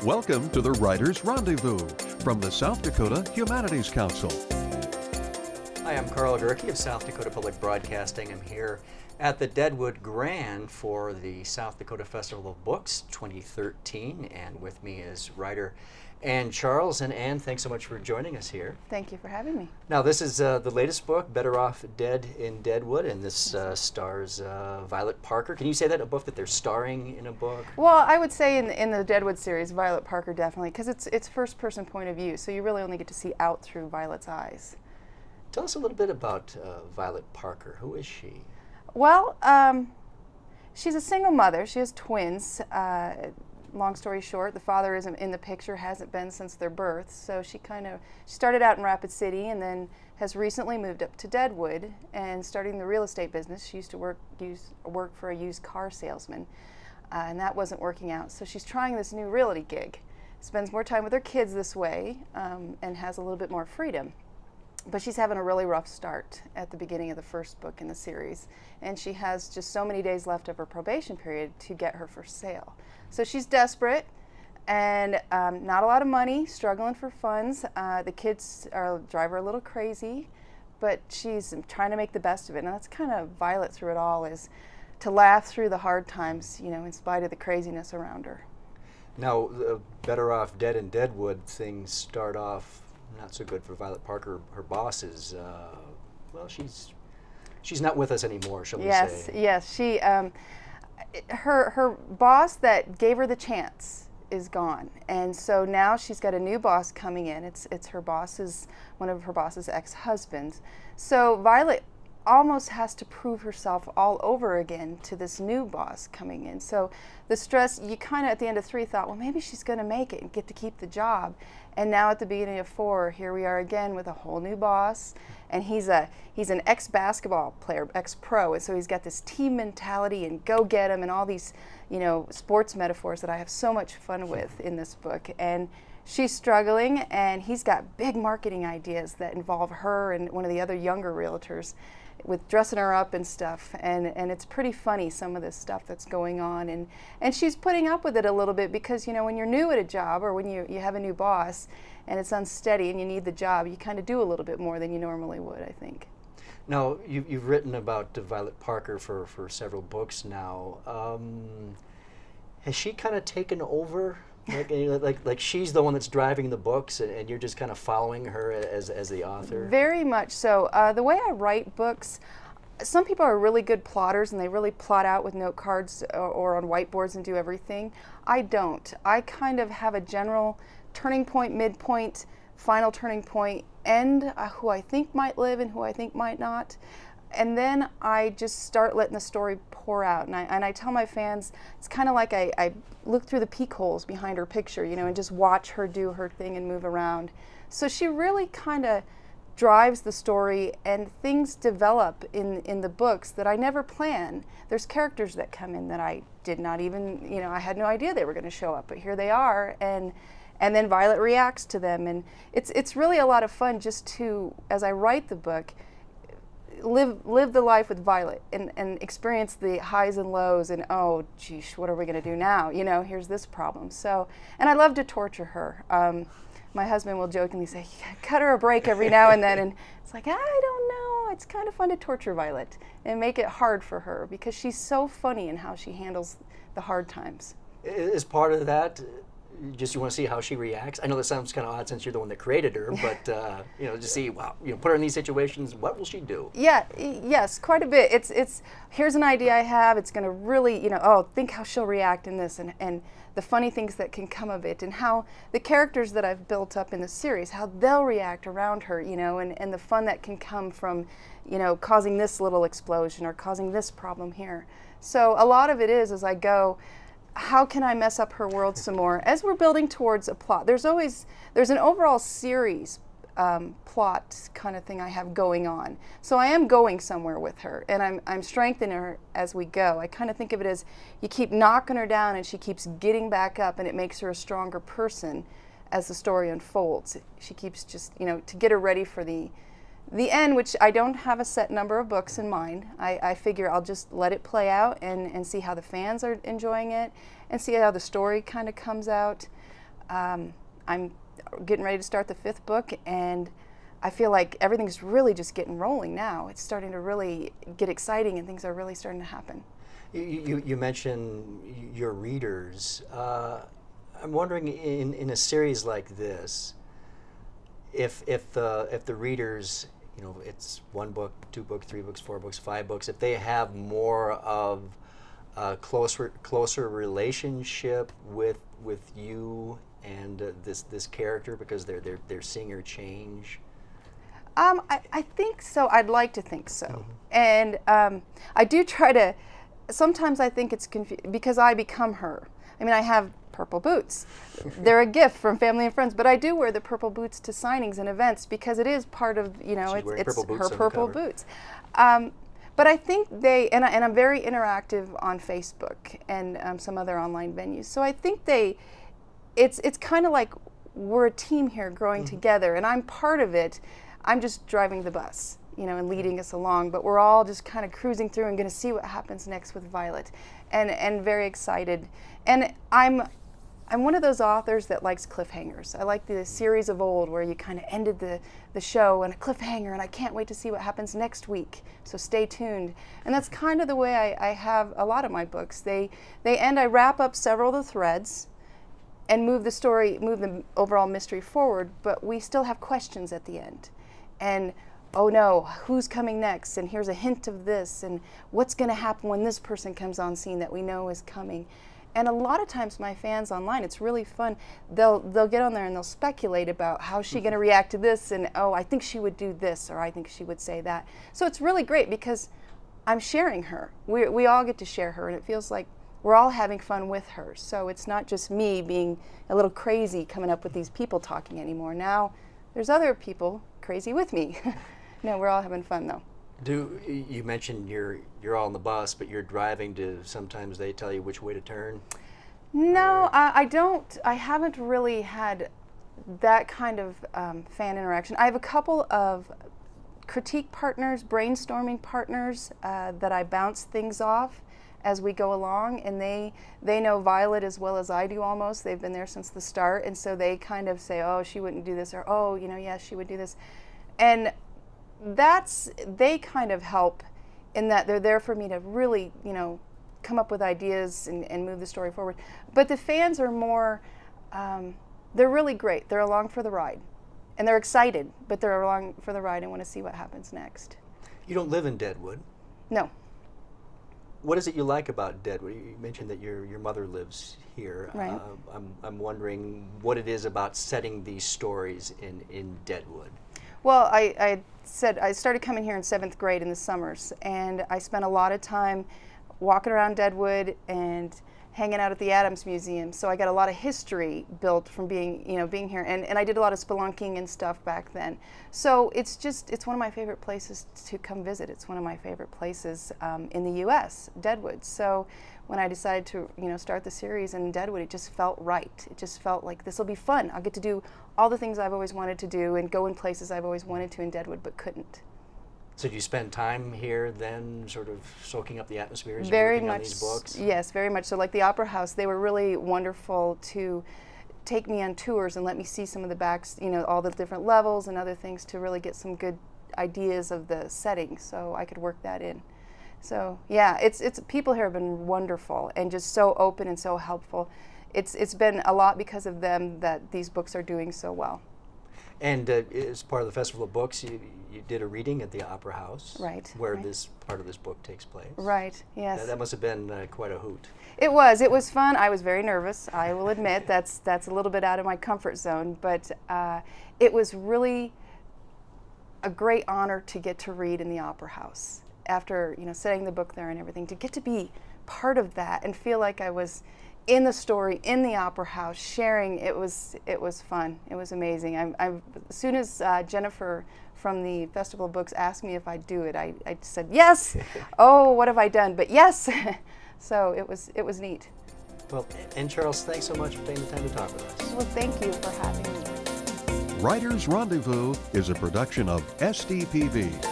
Welcome to the Writers' Rendezvous from the South Dakota Humanities Council. Hi, I'm Karl Gehrke of South Dakota Public Broadcasting. I'm here at the Deadwood Grand for the South Dakota Festival of Books 2013, and with me is writer Ann Charles. And Ann, thanks so much for joining us here. Thank you for having me. Now, this is the latest book, Better Off Dead in Deadwood, and this stars Violet Parker. Can you say that, a book that they're starring in a book? Well, I would say in the Deadwood series, Violet Parker definitely, because it's first-person point of view, so you really only get to see out through Violet's eyes. Tell us a little bit about Violet Parker. Who is she? Well, she's a single mother. She has twins. Long story short, the father isn't in the picture, hasn't been since their birth. So she started out in Rapid City and then has recently moved up to Deadwood and starting the real estate business. She used to work for a used car salesman, and that wasn't working out. So she's trying this new realty gig. Spends more time with her kids this way and has a little bit more freedom. But she's having a really rough start at the beginning of the first book in the series. And she has just so many days left of her probation period to get her first sale. So she's desperate and not a lot of money, struggling for funds. The kids drive her a little crazy, but she's trying to make the best of it. And that's kind of Violet through it all, is to laugh through the hard times, in spite of the craziness around her. Now, Better Off Dead in Deadwood, things start off not so good for Violet Parker. Her boss is, she's not with us anymore, shall we say? Yes. She, her boss that gave her the chance is gone, and so now she's got a new boss coming in. It's one of her boss's ex-husbands. So Violet almost has to prove herself all over again to this new boss coming in. So the stress, you kind of at the end of 3 thought, well, maybe she's going to make it and get to keep the job. And now at the beginning of 4, here we are again with a whole new boss, and he's an ex-basketball player, ex-pro, and so he's got this team mentality and go get him and all these, sports metaphors that I have so much fun with in this book. And she's struggling, and he's got big marketing ideas that involve her and one of the other younger realtors with dressing her up and stuff, and it's pretty funny, some of this stuff that's going on, and she's putting up with it a little bit because when you're new at a job or when you have a new boss and it's unsteady and you need the job, you kind of do a little bit more than you normally would, I think. Now, you've written about Violet Parker for several books now. Has she kind of taken over? Like she's the one that's driving the books, and you're just kind of following her as the author? Very much so. The way I write books, some people are really good plotters and they really plot out with note cards or on whiteboards and do everything. I don't. I kind of have a general turning point, midpoint, final turning point, end, who I think might live and who I think might not. And then I just start letting the story pour out. And I tell my fans, it's kind of like I look through the peek holes behind her picture, and just watch her do her thing and move around. So she really kind of drives the story, and things develop in the books that I never plan. There's characters that come in that I did not even, I had no idea they were going to show up, but here they are. And then Violet reacts to them. And it's really a lot of fun just to, as I write the book, live the life with Violet and experience the highs and lows and, oh, geez, what are we going to do now? Here's this problem. So, and I love to torture her. My husband will jokingly say, cut her a break every now and then. And it's like, I don't know. It's kind of fun to torture Violet and make it hard for her because she's so funny in how she handles the hard times. Is part of that just you want to see how she reacts? I know that sounds kind of odd since you're the one that created her, but to see, wow, put her in these situations, what will she do? Yes, quite a bit. It's here's an idea I have. It's going to really, think how she'll react in this, and the funny things that can come of it, and how the characters that I've built up in the series, how they'll react around her, and the fun that can come from, causing this little explosion or causing this problem here. So a lot of it is, as I go, how can I mess up her world some more? As we're building towards a plot, there's an overall series plot kind of thing I have going on. So I am going somewhere with her, and I'm strengthening her as we go. I kind of think of it as you keep knocking her down and she keeps getting back up, and it makes her a stronger person as the story unfolds. She keeps just, to get her ready for the end, which I don't have a set number of books in mind. I figure I'll just let it play out and see how the fans are enjoying it and see how the story kind of comes out. I'm getting ready to start the 5th book, and I feel like everything's really just getting rolling now. It's starting to really get exciting, and things are really starting to happen. You mentioned your readers. I'm wondering, in a series like this, if the readers, it's 1 book, 2 books, 3 books, 4 books, 5 books, if they have more of a closer relationship with you and this character because they're seeing her change. I think so. I'd like to think so. And I do try to, sometimes I think it's because I become her. I mean, I have purple boots. They're a gift from family and friends, but I do wear the purple boots to signings and events because it is part of, it's her purple boots. But I think and I'm very interactive on Facebook and some other online venues. So I think it's kind of like we're a team here growing together, and I'm part of it. I'm just driving the bus, and leading us along, but we're all just kind of cruising through and going to see what happens next with Violet, and very excited. And I'm one of those authors that likes cliffhangers. I like the series of old where you kind of ended the show on a cliffhanger, and I can't wait to see what happens next week, so stay tuned. And that's kind of the way I have a lot of my books. They end, I wrap up several of the threads and move the overall mystery forward, but we still have questions at the end. And oh no, who's coming next? And here's a hint of this, and what's going to happen when this person comes on scene that we know is coming. And a lot of times my fans online, it's really fun. They'll get on there and they'll speculate about how's she going to react to this, and oh, I think she would do this, or I think she would say that. So it's really great because I'm sharing her. We all get to share her, and it feels like we're all having fun with her. So it's not just me being a little crazy coming up with these people talking anymore. Now there's other people crazy with me. No, we're all having fun though. You mentioned you're all on the bus, but you're driving to, sometimes they tell you which way to turn? No, I don't. I haven't really had that kind of fan interaction. I have a couple of critique partners, brainstorming partners that I bounce things off as we go along, and they know Violet as well as I do almost. They've been there since the start, and so they kind of say, oh, she wouldn't do this, or oh, yes, she would do this. And they kind of help in that they're there for me to really, come up with ideas and move the story forward. But the fans are more, they're really great. They're along for the ride. And they're excited, but they're along for the ride and want to see what happens next. You don't live in Deadwood. No. What is it you like about Deadwood? You mentioned that your mother lives here. Right. I'm wondering what it is about setting these stories in Deadwood. Well, I started coming here in 7th grade in the summers, and I spent a lot of time walking around Deadwood and hanging out at the Adams Museum. So I got a lot of history built from being here, and I did a lot of spelunking and stuff back then. So it's one of my favorite places to come visit. It's one of my favorite places in the U.S., Deadwood. So when I decided to start the series in Deadwood, it just felt right. It just felt like this will be fun. I'll get to do all the things I've always wanted to do and go in places I've always wanted to in Deadwood but couldn't. So do you spend time here then, sort of soking up the atmosphere as you're Very working much, on these books? Yes, very much. So like the Opera House, they were really wonderful to take me on tours and let me see some of the backs, all the different levels and other things to really get some good ideas of the setting so I could work that in. So yeah, it's people here have been wonderful and just so open and so helpful. It's been a lot because of them that these books are doing so well. And as part of the Festival of Books, you did a reading at the Opera House, right? Where right. this part of this book takes place. Right. Yes. That must have been quite a hoot. It was. It was fun. I was very nervous. I will admit that's a little bit out of my comfort zone, but it was really a great honor to get to read in the Opera House after setting the book there and everything. To get to be part of that and feel like I was in the story in the Opera House sharing, it was fun. It was amazing. As soon as Jennifer from the Festival of Books asked me if I'd do it, I said yes. Oh, what have I done? But yes. So it was neat. Well, and Charles, thanks so much for taking the time to talk with us. Well, thank you for having me. Writers Rendezvous is a production of SDPV.